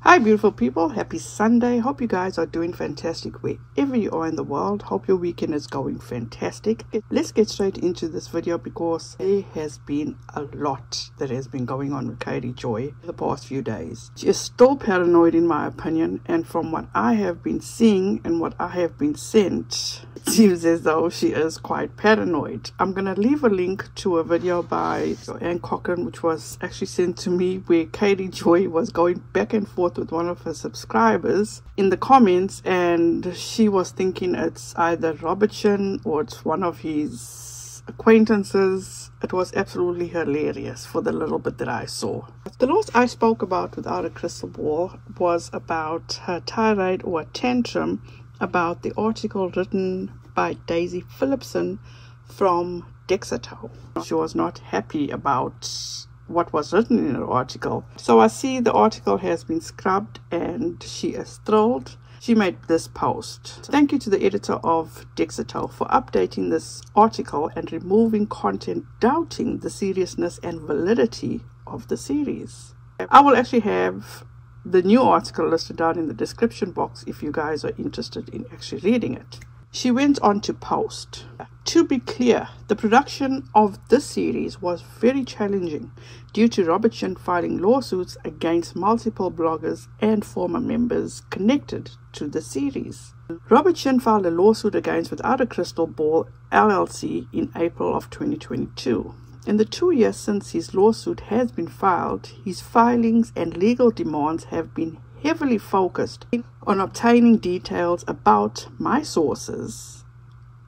Hi beautiful people, happy Sunday. Hope you guys are doing fantastic wherever you are in the world. Hope your weekend is going fantastic. Let's get straight into this video because there has been a lot that has been going on with Kylie Joy the past few days. She is still paranoid in my opinion, and from what I have been seeing and what I have been sent, it seems as though she is quite paranoid. I'm gonna leave a link to a video by JOANNE COCHRANE which was actually sent to me, where Kylie Joy was going back and forth with one of her subscribers in the comments, and she was thinking it's either Robert Shinn or it's one of his acquaintances. It was absolutely hilarious for the little bit that I saw. The last I spoke about without a crystal ball was about her tirade or a tantrum about the article written by Daisy Phillipson from Dexito. She was not happy about what was written in the article. So I see the article has been scrubbed and she is thrilled. She made this post. Thank you to the editor of Dexito for updating this article and removing content doubting the seriousness and validity of the series. I will actually have the new article listed down in the description box if you guys are interested in actually reading it. She went on to post, to be clear, the production of this series was very challenging due to Robert Shinn filing lawsuits against multiple bloggers and former members connected to the series. Robert Shinn filed a lawsuit against Without a Crystal Ball LLC in April of 2022. In the 2 years since his lawsuit has been filed, his filings and legal demands have been heavily focused on obtaining details about my sources,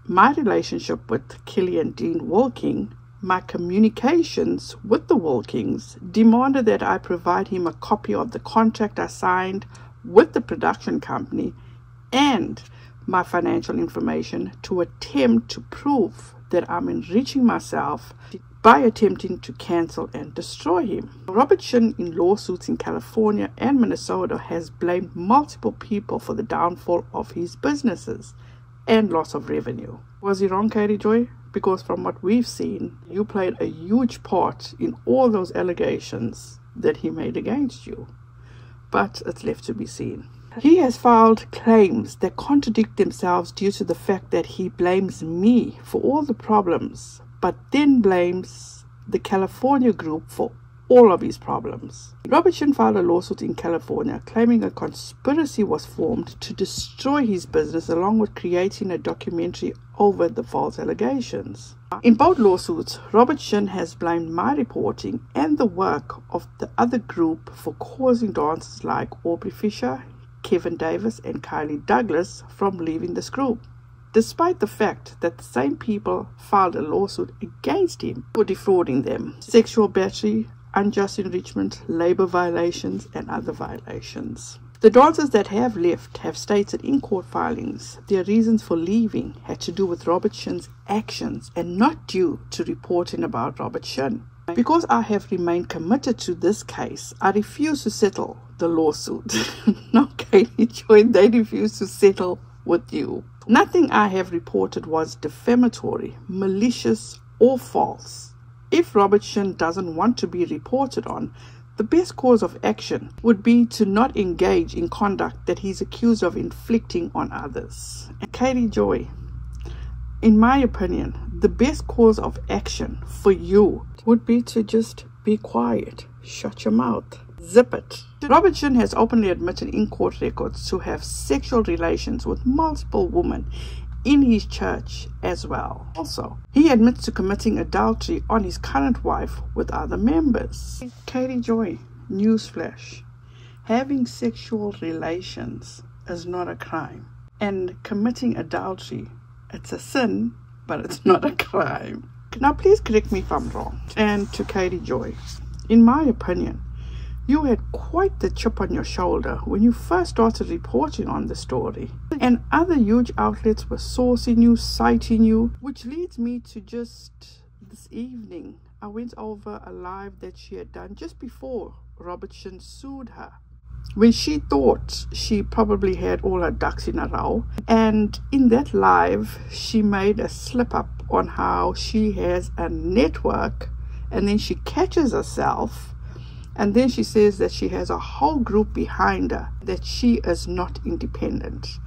my relationship with Kylie and Dean Wilking, my communications with the Wilkings, demanded that I provide him a copy of the contract I signed with the production company, and my financial information to attempt to prove that I'm enriching myself by attempting to cancel and destroy him. Robert Shinn, in lawsuits in California and Minnesota, has blamed multiple people for the downfall of his businesses and loss of revenue. Was he wrong, Kylie Joy? Because from what we've seen, you played a huge part in all those allegations that he made against you. But it's left to be seen. He has filed claims that contradict themselves due to the fact that he blames me for all the problems, but then blames the California group for all of his problems. Robert Shinn filed a lawsuit in California claiming a conspiracy was formed to destroy his business, along with creating a documentary over the false allegations. In both lawsuits, Robert Shinn has blamed my reporting and the work of the other group for causing dancers like Aubrey Fisher, Kevin Davis and Kylie Douglas from leaving this group, despite the fact that the same people filed a lawsuit against him for defrauding them, sexual battery, unjust enrichment, labor violations and other violations. The dancers that have left have stated in court filings their reasons for leaving had to do with Robert Shinn's actions and not due to reporting about Robert Shinn. Because I have remained committed to this case, I refuse to settle the lawsuit. No, Kylie Joy, they refuse to settle with you. Nothing I have reported was defamatory, malicious or false. If Robert Shinn doesn't want to be reported on, the best course of action would be to not engage in conduct that he's accused of inflicting on others. And Kylie Joy, in my opinion, the best course of action for you would be to just be quiet. Shut your mouth. Zip it. Robert Shinn has openly admitted in court records to have sexual relations with multiple women in his church as well. Also, he admits to committing adultery on his current wife with other members. Kylie Joy, newsflash. Having sexual relations is not a crime. And committing adultery, it's a sin, but it's not a crime. Now please correct me if I'm wrong. And to Kylie Joy, in my opinion, you had quite the chip on your shoulder when you first started reporting on the story. And other huge outlets were sourcing you, citing you, which leads me to just this evening. I went over a live that she had done just before Robert Shinn sued her, when she thought she probably had all her ducks in a row. And in that live, she made a slip up on how she has a network, and then she catches herself And then she says that she has a whole group behind her, that she is not independent.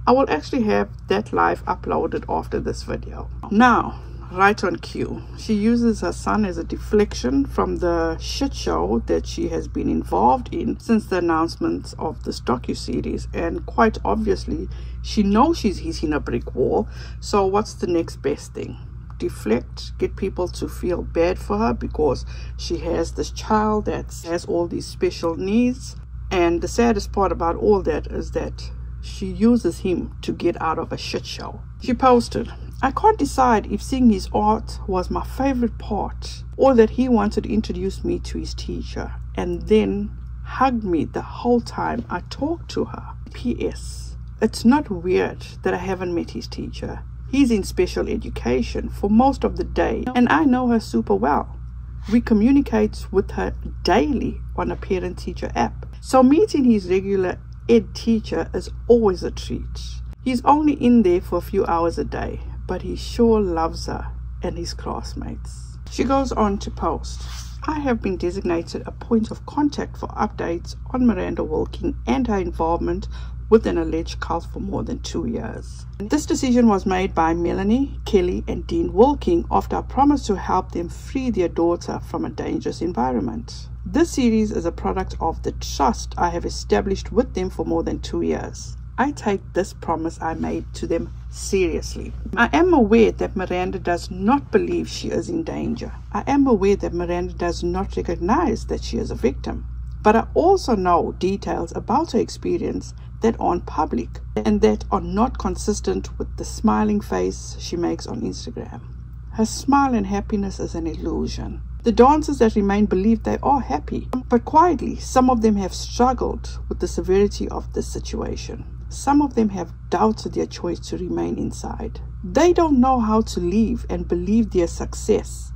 I will actually have that live uploaded after this video. Now, right on cue, she uses her son as a deflection from the shit show that she has been involved in since the announcement of this docu-series, and quite obviously she knows she's hitting a brick wall. So what's the next best thing? Deflect, get people to feel bad for her because she has this child that has all these special needs. And the saddest part about all that is that she uses him to get out of a shit show. She posted, "I can't decide if seeing his art was my favorite part or that he wanted to introduce me to his teacher and then hugged me the whole time I talked to her. P.S. It's not weird that I haven't met his teacher. He's in special education for most of the day and I know her super well. We communicate with her daily on a parent-teacher app. So meeting his regular ed teacher is always a treat. He's only in there for a few hours a day, but he sure loves her and his classmates." She goes on to post, "I have been designated a point of contact for updates on Miranda Wilking and her involvement with an alleged cult for more than 2 years. This decision was made by Melanie, Kelly and Dean Wilking after I promised to help them free their daughter from a dangerous environment. This series is a product of the trust I have established with them for more than 2 years. I take this promise I made to them seriously. I am aware that Miranda does not believe she is in danger. I am aware that Miranda does not recognize that she is a victim. But I also know details about her experience that aren't public and that are not consistent with the smiling face she makes on Instagram. Her smile and happiness is an illusion. The dancers that remain believe they are happy, but quietly some of them have struggled with the severity of this situation. Some of them have doubted their choice to remain inside. They don't know how to leave and believe their success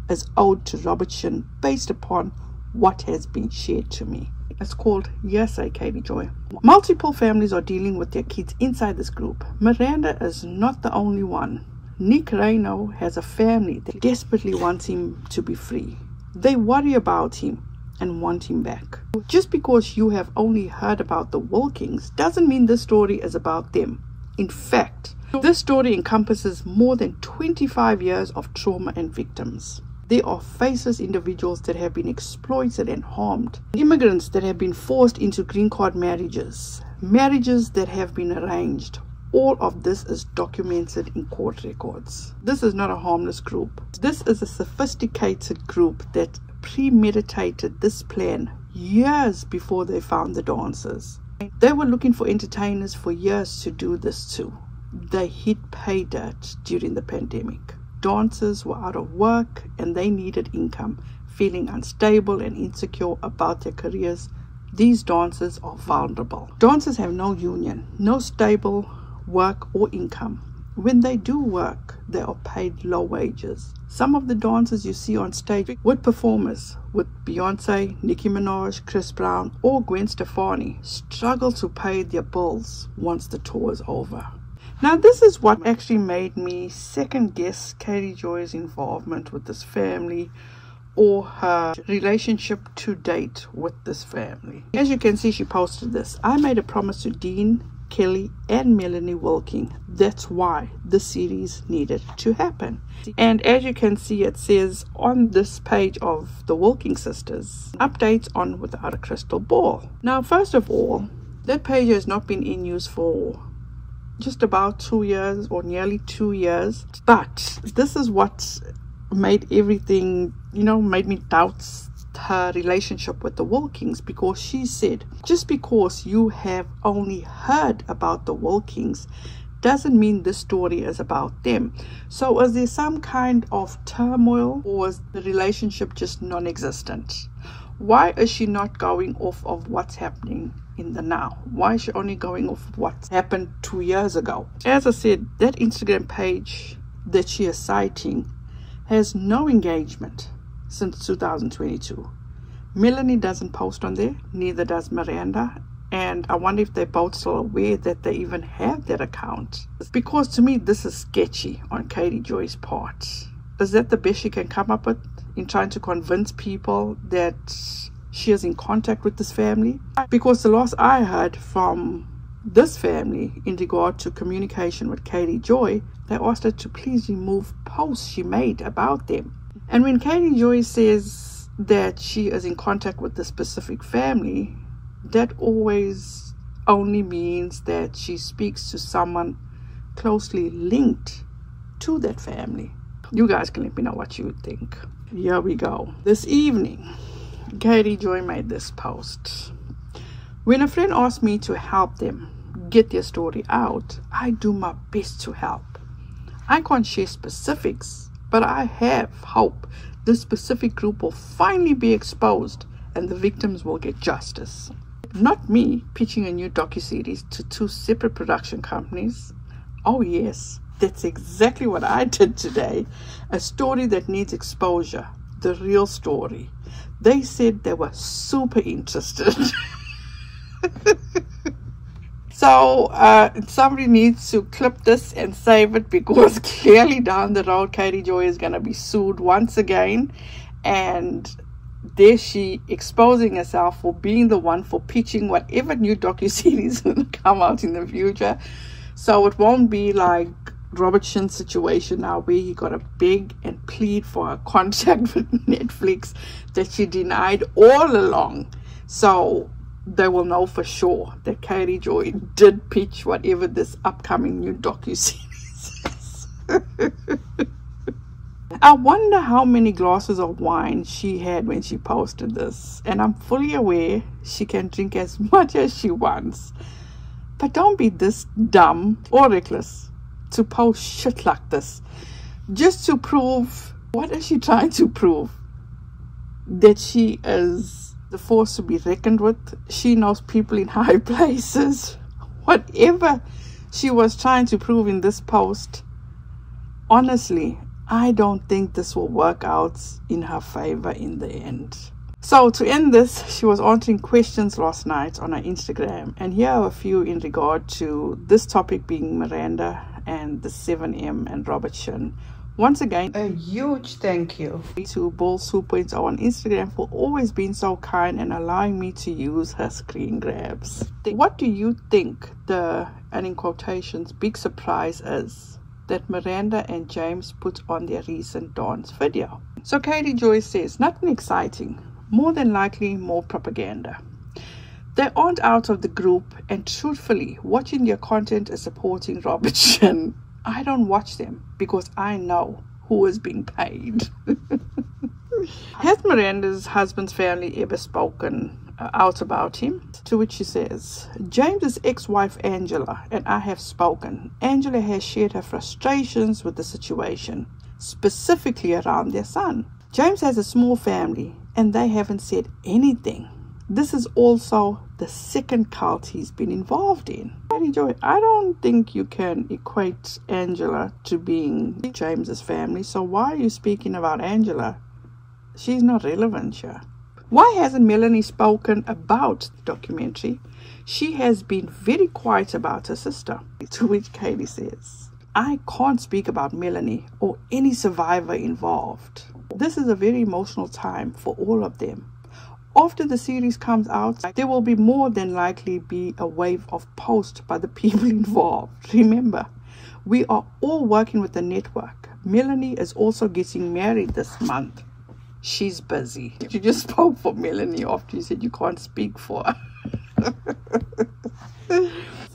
is owed to Robert Shinn based upon what has been shared to me." It's called Hearsay, Katie Joy. Multiple families are dealing with their kids inside this group. Miranda is not the only one. Nick Reno has a family that desperately wants him to be free. They worry about him and want him back. Just because you have only heard about the Wilkings doesn't mean this story is about them. In fact, this story encompasses more than 25 years of trauma and victims. There are faceless individuals that have been exploited and harmed, immigrants that have been forced into green card marriages, marriages that have been arranged. All of this is documented in court records. This is not a harmless group. This is a sophisticated group that premeditated this plan years before they found the dancers. They were looking for entertainers for years to do this too. They hit pay dirt during the pandemic. Dancers were out of work and they needed income, feeling unstable and insecure about their careers. These dancers are vulnerable. Dancers have no union, no stable work or income. When they do work, they are paid low wages. Some of the dancers you see on stage with performers with Beyonce, Nicki Minaj, Chris Brown or Gwen Stefani struggle to pay their bills once the tour is over. Now this is what actually made me second guess Katie Joy's involvement with this family or her relationship to date with this family. As you can see, she posted this. "I made a promise to Dean, Kelly and Melanie Wilking. That's why the series needed to happen." And as you can see, it says on this page of the Wilking sisters, updates on Without a Crystal Ball. Now, first of all, that page has not been in use for just about 2 years or nearly 2 years. But this is what made everything, made me doubt her relationship with the Wilkings, because she said, just because you have only heard about the Wilkings doesn't mean this story is about them. So is there some kind of turmoil, or is the relationship just non-existent? Why is she not going off of what's happening in the now? Why is she only going off of what's happened 2 years ago? As I said, that Instagram page that she is citing has no engagement since 2022. Melanie doesn't post on there, neither does Miranda, and I wonder if they're both still aware that they even have that account. Because to me, this is sketchy on Katie Joy's part. Is that the best she can come up with in trying to convince people that she is in contact with this family, because the last I heard from this family in regard to communication with Katie Joy, they asked her to please remove posts she made about them. And when Katie Joy says that she is in contact with the specific family, that always only means that she speaks to someone closely linked to that family. You guys can let me know what you think. Here we go. This evening, Katie Joy made this post. When a friend asks me to help them get their story out, I do my best to help. I can't share specifics, but I have hope this specific group will finally be exposed and the victims will get justice. Not me pitching a new docu-series to 2 separate production companies. Oh yes, that's exactly what I did today. A story that needs exposure. The real story. They said they were super interested. So somebody needs to clip this and save it, because clearly down the road Katie Joy is going to be sued once again, and there she exposing herself for being the one for pitching whatever new docu-series will come out in the future. So it won't be like Robert Shinn's situation now, where he got to beg and plead for a contract with Netflix that she denied all along. So they will know for sure that Katie Joy did pitch whatever this upcoming new docu-series is. I wonder how many glasses of wine she had when she posted this, and I'm fully aware she can drink as much as she wants. But don't be this dumb or reckless to post shit like this just to prove, what is she trying to prove? That she is the force to be reckoned with. She knows people in high places. Whatever she was trying to prove in this post, honestly, I don't think this will work out in her favor in the end. So to end this, she was answering questions last night on her Instagram, and here are a few in regard to this topic being Miranda and the 7M and Robert Shinn. Once again, a huge thank you to Balls 2.0 on Instagram for always being so kind and allowing me to use her screen grabs. What do you think the, and in quotations, big surprise is that Miranda and James put on their recent dance video? So Katie Joy says, nothing exciting, more than likely more propaganda. They aren't out of the group, and truthfully, watching their content is supporting Robert Shinn. I don't watch them because I know who is being paid. Has Miranda's husband's family ever spoken out about him? To which she says, James's ex-wife Angela and I have spoken. Angela has shared her frustrations with the situation, specifically around their son. James has a small family and they haven't said anything. This is also the second cult he's been involved in. I don't think you can equate Angela to being James's family. So why are you speaking about Angela? She's not relevant here. Why hasn't Melanie spoken about the documentary? She has been very quiet about her sister. To which Katie says, I can't speak about Melanie or any survivor involved. This is a very emotional time for all of them. After the series comes out, there will be more than likely be a wave of posts by the people involved. Remember, we are all working with the network. Melanie is also getting married this month. She's busy. You just spoke for Melanie after you said you can't speak for her.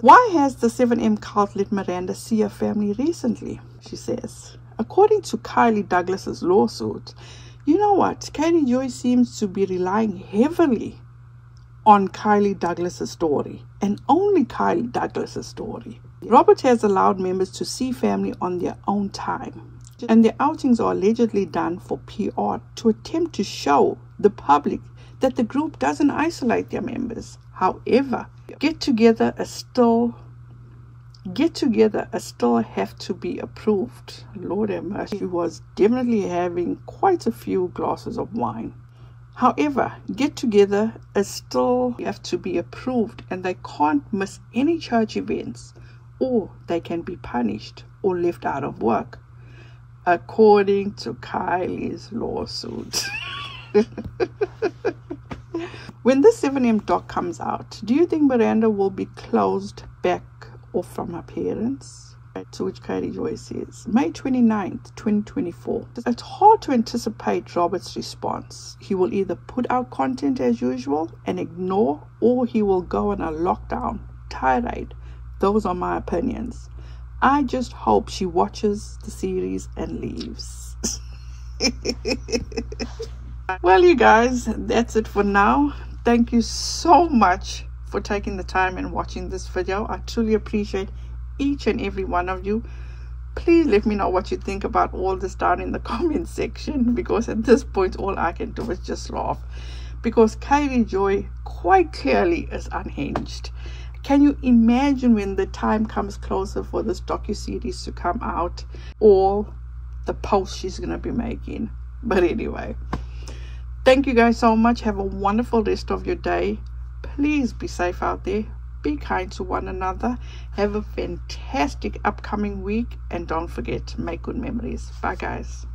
Why has the 7M cult let Miranda see her family recently? She says, according to Kylie Douglas's lawsuit, you know what? Katie Joy seems to be relying heavily on Kylie Douglas's story, and only Kylie Douglas's story. Robert has allowed members to see family on their own time, and their outings are allegedly done for PR to attempt to show the public that the group doesn't isolate their members. However, get-together still have to be approved. Lord have mercy, she was definitely having quite a few glasses of wine. However, get-together still have to be approved, and they can't miss any church events, or they can be punished or left out of work, according to Kylie's lawsuit. When this 7M doc comes out, do you think Miranda will be closed back off from her parents? To which Kylie Joy says, May 29th, 2024. It's hard to anticipate Robert's response. He will either put out content as usual and ignore, or he will go on a lockdown tirade. Those are my opinions. I just hope she watches the series and leaves. Well, you guys, that's it for now. Thank you so much for taking the time and watching this video. I truly appreciate each and every one of you. Please let me know what you think about all this down in the comment section, because at this point all I can do is just laugh, because Kylie Joy quite clearly is unhinged. Can you imagine when the time comes closer for this docu-series to come out, all the posts she's going to be making? But anyway, thank you guys so much. Have a wonderful rest of your day. Please be safe out there. Be kind to one another. Have a fantastic upcoming week. And don't forget, make good memories. Bye, guys.